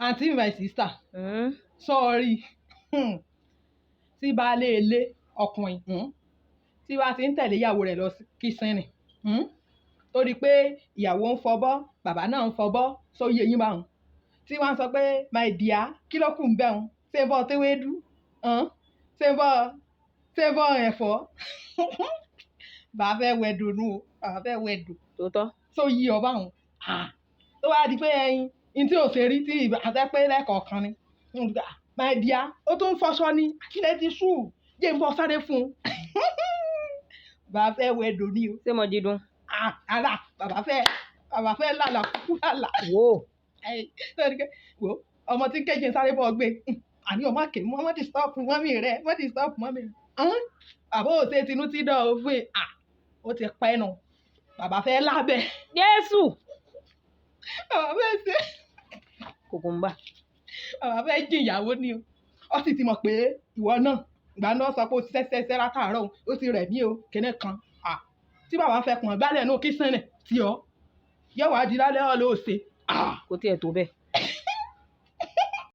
àǹtí my sister Hmm. sọ́ọ̀rì tí baálé ilé ọkùnrin tí wàá ti ń tẹ̀lé ìyàwó rẹ̀ lọ kíṣìnì torí pé ìyàwó ń fọbọ́ bàbá náà ń fọbọ́ sóyè yín báwọn tí wọ́n sọ pé my dear kí ló kù ń bẹ̀ wọn ṣé bọ́ tewédú ṣé bọ́ ẹ̀fọ́ bàbá fẹ́ wẹ̀dùn nù o bàbá fẹ́ wẹ̀dùn Tòótọ́. sóyè ọba wọn tó wá di pé ẹyin ní tí ò ṣe rí tí àtẹ pé lẹ́ẹ̀kọ̀ọ̀kan ni my dear ó tún ń fọṣọ ni àkílẹ̀ ti ṣú jẹ́ ń bọ́ sáré fún un bàbá fẹ́ wẹ̀dùn ni o. Ṣé mo dídùn? Ara bàbá fẹ́ lálà kúkú lálà. Wo ọmọ tí kéje sáré bọ́ gbé àní ọmọ kè mọ́ ti stop mọ́mì rẹ̀ wọ́n ti stop mọ́mì rẹ̀. Bàbá ò ṣe tinú tí dán o fún ó ti pẹ́ nù bàbá fẹ́ lábẹ́. Jésù. Bàbá fẹ́ ṣe. Kùkùmbà. Bàbá fẹ́ jí ìyàwó ni o ó sì ti mọ̀ pé ìwọ náà ìgbà náà sọ pé ó ti ṣẹ́ṣẹ́ látàárọ̀ ó ti rẹ̀ mí o kíní kan tí bàbá fẹ́ pọ̀n gbálẹ̀ náà kí sẹ́nẹ̀ tí ọ yóò wá di lálẹ́ ọ̀ ló ṣe. Kò tiẹ̀ tó bẹ́ẹ̀.